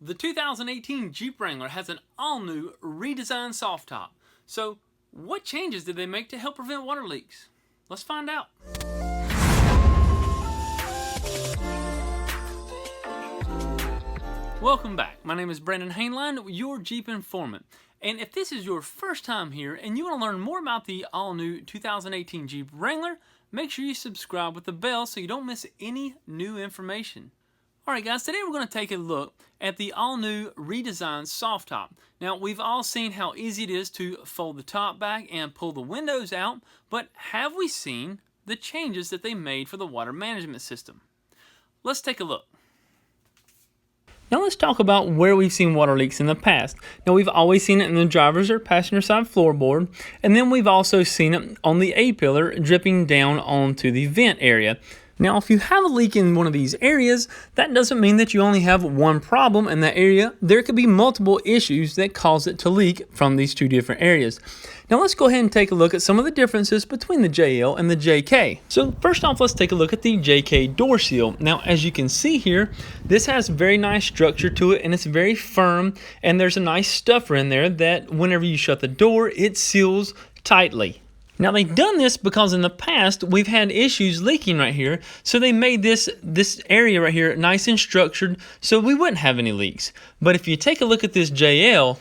The 2018 Jeep Wrangler has an all-new, redesigned soft top. So, what changes did they make to help prevent water leaks? Let's find out. Welcome back. My name is Brandon Haneline, your Jeep informant. And if this is your first time here and you want to learn more about the all-new 2018 Jeep Wrangler, make sure you subscribe with the bell so you don't miss any new information. Alright guys, today we're going to take a look at the all-new redesigned soft top. Now, we've all seen how easy it is to fold the top back and pull the windows out, but have we seen the changes that they made for the water management system? Let's take a look. Now let's talk about where we've seen water leaks in the past. Now we've always seen it in the driver's or passenger side floorboard, and then we've also seen it on the A-pillar dripping down onto the vent area. Now, if you have a leak in one of these areas, that doesn't mean that you only have one problem in that area. There could be multiple issues that cause it to leak from these two different areas. Now, let's go ahead and take a look at some of the differences between the JL and the JK. So, first off, let's take a look at the JK door seal. Now, as you can see here, this has very nice structure to it, and it's very firm, and there's a nice stuffer in there that whenever you shut the door, it seals tightly. Now, they've done this because in the past we've had issues leaking right here, so they made this area right here nice and structured so we wouldn't have any leaks. But if you take a look at this JL,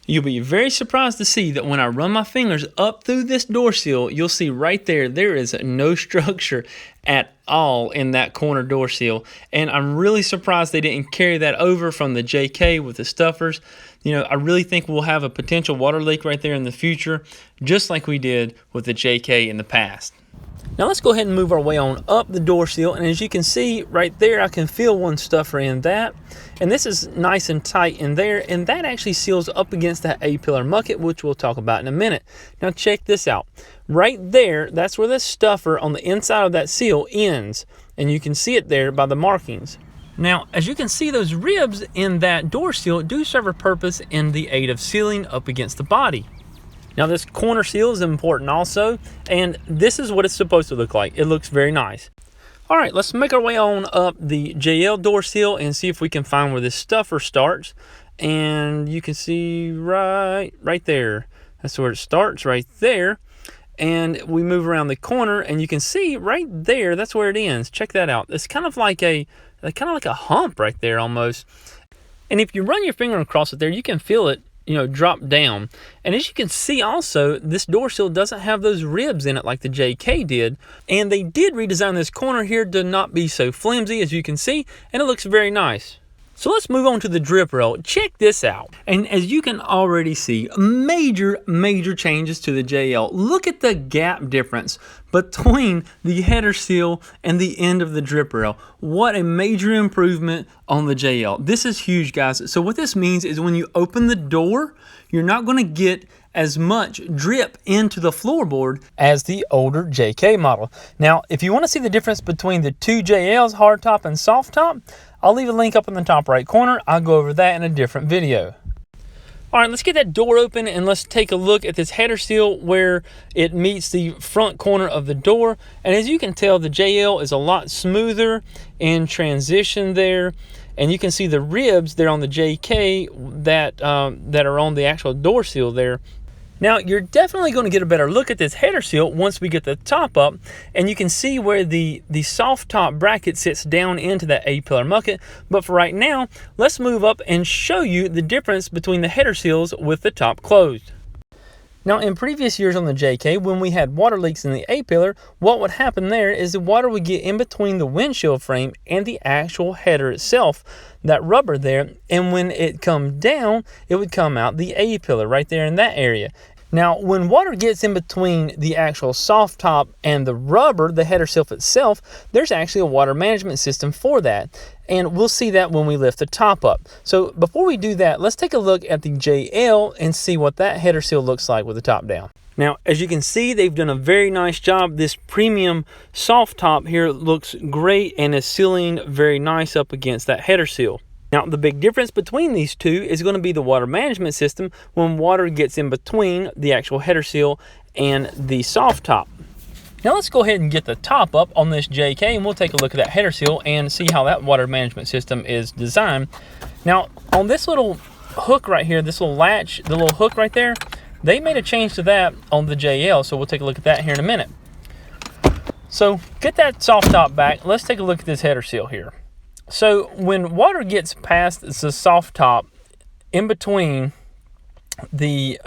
you'll be very surprised to see that when I run my fingers up through this door seal, you'll see right there is no structure at all in that corner door seal. And I'm really surprised they didn't carry that over from the JK with the stuffers. You know, I really think we'll have a potential water leak right there in the future, just like we did with the JK in the past. Now let's go ahead and move our way on up the door seal, and as you can see right there, I can feel one stuffer in that, and this is nice and tight in there, and that actually seals up against that A-pillar mucket, which we'll talk about in a minute. Now check this out. Right there, that's where the stuffer on the inside of that seal ends, and you can see it there by the markings. Now, as you can see, those ribs in that door seal do serve a purpose in the aid of sealing up against the body. Now, this corner seal is important also, and this is what it's supposed to look like. It looks very nice. All right, let's make our way on up the JL door seal and see if we can find where this stuffer starts. And you can see right there. That's where it starts, right there. And we move around the corner, and you can see right there, that's where it ends. Check that out. It's kind of like a hump right there almost. And if you run your finger across it there, you can feel it, drop down. And as you can see also, this door seal doesn't have those ribs in it like the JK did. And they did redesign this corner here to not be so flimsy, as you can see, and it looks very nice. So let's move on to the drip rail. Check this out. And as you can already see, major changes to the JL. Look at the gap difference between the header seal and the end of the drip rail. What a major improvement on the JL. This is huge, guys. So what this means is when you open the door, you're not going to get as much drip into the floorboard as the older JK model. Now, if you want to see the difference between the two JLs, hardtop and soft top, I'll leave a link up in the top right corner. I'll go over that in a different video. All right, let's get that door open and let's take a look at this header seal where it meets the front corner of the door. And as you can tell, the JL is a lot smoother in transition there. And you can see the ribs there on the JK that are on the actual door seal there. Now, you're definitely going to get a better look at this header seal once we get the top up, and you can see where the soft top bracket sits down into that A-pillar mucket. But for right now, let's move up and show you the difference between the header seals with the top closed. Now, in previous years on the JK, when we had water leaks in the A-pillar, what would happen there is the water would get in between the windshield frame and the actual header itself, that rubber there, and when it come down, it would come out the A-pillar right there in that area. Now, when water gets in between the actual soft top and the rubber, the header seal itself, there's actually a water management system for that. And we'll see that when we lift the top up. So before we do that, let's take a look at the JL and see what that header seal looks like with the top down. Now, as you can see, they've done a very nice job. This premium soft top here looks great and is sealing very nice up against that header seal. Now, the big difference between these two is going to be the water management system when water gets in between the actual header seal and the soft top. Now let's go ahead and get the top up on this JK, and we'll take a look at that header seal and see how that water management system is designed. Now on this little hook right here, this little latch, the little hook right there, they made a change to that on the JL, so we'll take a look at that here in a minute. So get that soft top back. Let's take a look at this header seal here. So when water gets past the soft top in between the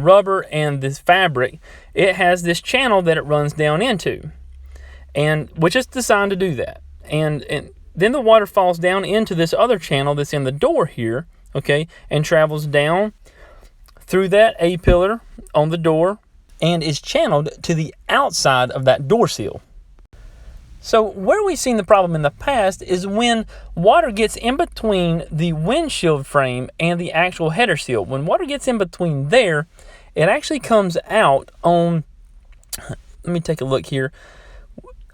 rubber and this fabric, it has this channel that it runs down into, and which is designed to do that. And then the water falls down into this other channel that's in the door here, okay, and travels down through that A-pillar on the door and is channeled to the outside of that door seal. So where we've seen the problem in the past is when water gets in between the windshield frame and the actual header seal. When water gets in between there, it actually comes out on, let me take a look here,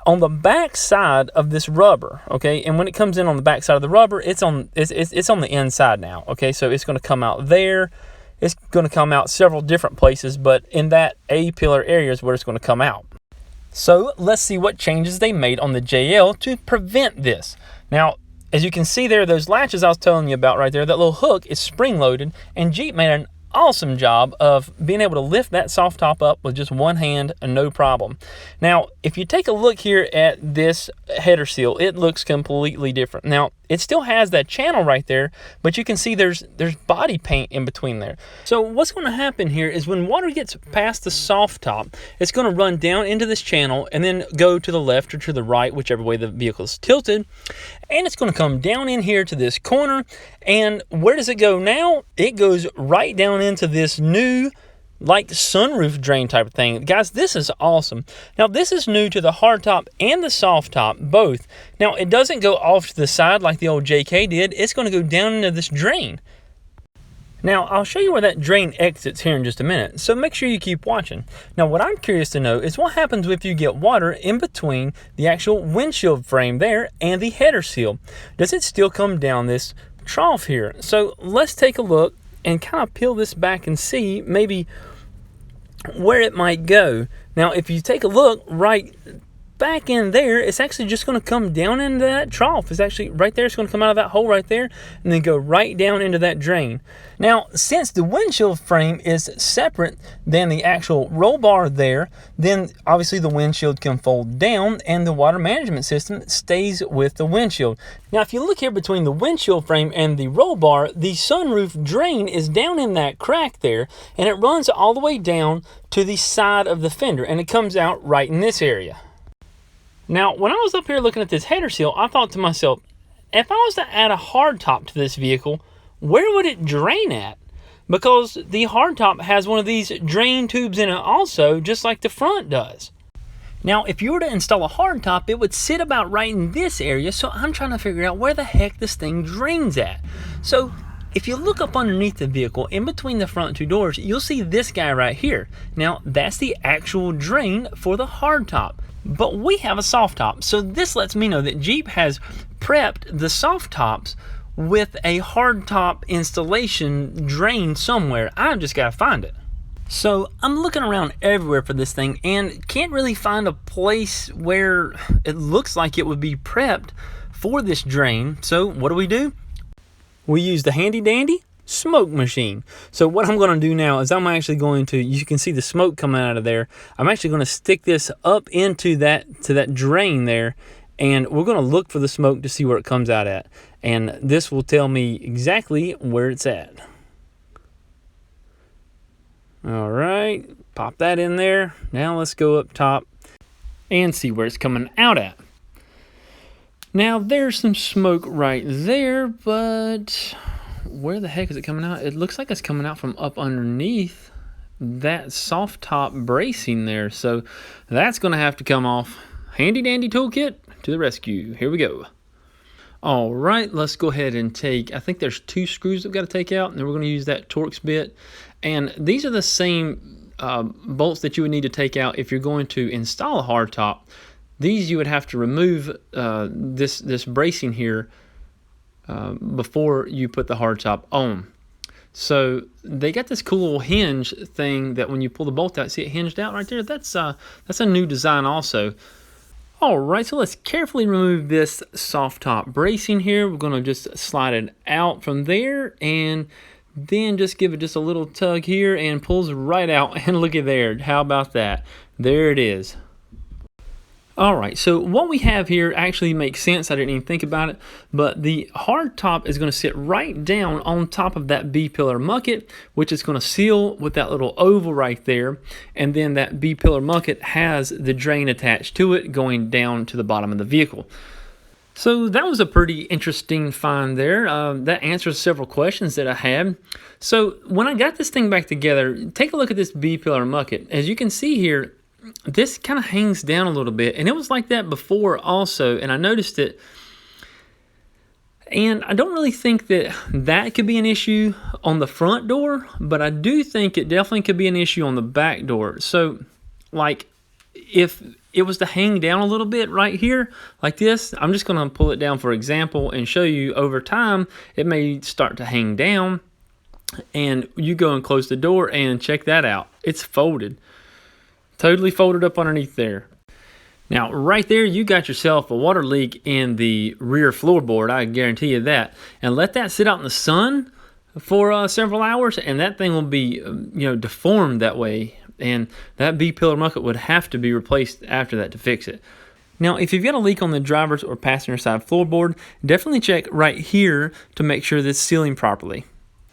on the back side of this rubber, okay? And when it comes in on the back side of the rubber, it's on the inside now, okay? So it's going to come out there. It's going to come out several different places, but in that A-pillar area is where it's going to come out. So let's see what changes they made on the JL to prevent this. Now, as you can see there, those latches I was telling you about right there, that little hook is spring-loaded, and Jeep made an awesome job of being able to lift that soft top up with just one hand and no problem. Now, if you take a look here at this header seal, it looks completely different. Now, it still has that channel right there, but you can see there's body paint in between there. So what's going to happen here is when water gets past the soft top, it's going to run down into this channel and then go to the left or to the right, whichever way the vehicle is tilted. And it's going to come down in here to this corner. And where does it go now? It goes right down into this new like sunroof drain type of thing. Guys, this is awesome. Now, this is new to the hardtop and the soft top, both. Now, it doesn't go off to the side like the old JK did. It's going to go down into this drain. Now, I'll show you where that drain exits here in just a minute, so make sure you keep watching. Now, what I'm curious to know is what happens if you get water in between the actual windshield frame there and the header seal. Does it still come down this trough here? So let's take a look and kind of peel this back and see maybe where it might go. Now, if you take a look right back in there, it's actually just going to come down into that trough. It's actually right there. It's going to come out of that hole right there and then go right down into that drain. Now, since the windshield frame is separate than the actual roll bar there, then obviously the windshield can fold down and the water management system stays with the windshield. Now, if you look here between the windshield frame and the roll bar, the sunroof drain is down in that crack there, and it runs all the way down to the side of the fender, and it comes out right in this area. Now, when I was up here looking at this header seal, I thought to myself, if I was to add a hardtop to this vehicle, where would it drain at? Because the hardtop has one of these drain tubes in it also, just like the front does. Now, if you were to install a hardtop, it would sit about right in this area, so I'm trying to figure out where the heck this thing drains at. So, if you look up underneath the vehicle, in between the front two doors, you'll see this guy right here. Now, that's the actual drain for the hardtop. But we have a soft top, so this lets me know that Jeep has prepped the soft tops with a hardtop installation drain somewhere. I've just got to find it. So I'm looking around everywhere for this thing and can't really find a place where it looks like it would be prepped for this drain. So what do? We use the handy dandy smoke machine. So what I'm going to do now is I'm actually going to, you can see the smoke coming out of there. I'm actually going to stick this up into that drain there, and we're going to look for the smoke to see where it comes out at. And this will tell me exactly where it's at. All right, pop that in there. Now let's go up top and see where it's coming out at. Now there's some smoke right there, but where the heck is it coming out? It looks like it's coming out from up underneath that soft top bracing there. So that's going to have to come off. Handy dandy toolkit to the rescue. Here we go. All right, let's go ahead and take, I think there's 2 screws that we've got to take out, and then we're going to use that Torx bit. And these are the same bolts that you would need to take out if you're going to install a hardtop. These you would have to remove this bracing here before you put the hardtop on. So they got this cool little hinge thing that when you pull the bolt out, see it hinged out right there? That's a new design also. Alright, so let's carefully remove this soft top bracing here. We're going to just slide it out from there and then just give it just a little tug here and pulls right out. And look at there. How about that? There it is. Alright, so what we have here actually makes sense. I didn't even think about it, but the hard top is going to sit right down on top of that B-pillar mucket, which is going to seal with that little oval right there, and then that B-pillar mucket has the drain attached to it going down to the bottom of the vehicle. So that was a pretty interesting find there. That answers several questions that I had. So when I got this thing back together, take a look at this B-pillar mucket. As you can see here, this kind of hangs down a little bit, and it was like that before also, and I noticed it. And I don't really think that could be an issue on the front door, but I do think it definitely could be an issue on the back door. So like if it was to hang down a little bit right here like this, I'm just going to pull it down for example and show you over time it may start to hang down, and you go and close the door and check that out. It's folded. Totally folded up underneath there. Now, right there, you got yourself a water leak in the rear floorboard. I guarantee you that. And let that sit out in the sun for several hours, and that thing will be, deformed that way. And that B-pillar mucket would have to be replaced after that to fix it. Now, if you've got a leak on the driver's or passenger side floorboard, definitely check right here to make sure this is sealing properly.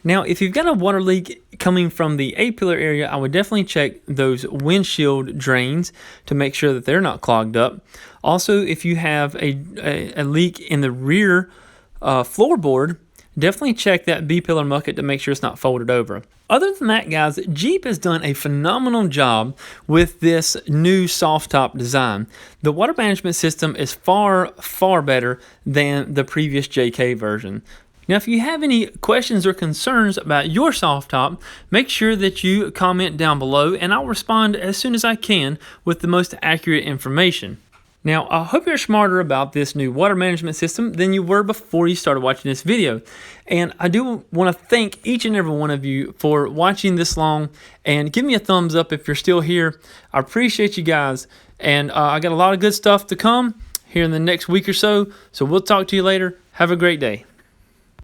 Now, if you've got a water leak coming from the A-pillar area, I would definitely check those windshield drains to make sure that they're not clogged up. Also, if you have a leak in the rear floorboard, definitely check that B-pillar mucket to make sure it's not folded over. Other than that, guys, Jeep has done a phenomenal job with this new soft top design. The water management system is far, far better than the previous JK version. Now, if you have any questions or concerns about your soft top, make sure that you comment down below and I'll respond as soon as I can with the most accurate information. Now, I hope you're smarter about this new water management system than you were before you started watching this video. And I do want to thank each and every one of you for watching this long, and give me a thumbs up if you're still here. I appreciate you guys, and I got a lot of good stuff to come here in the next week or so. So we'll talk to you later. Have a great day.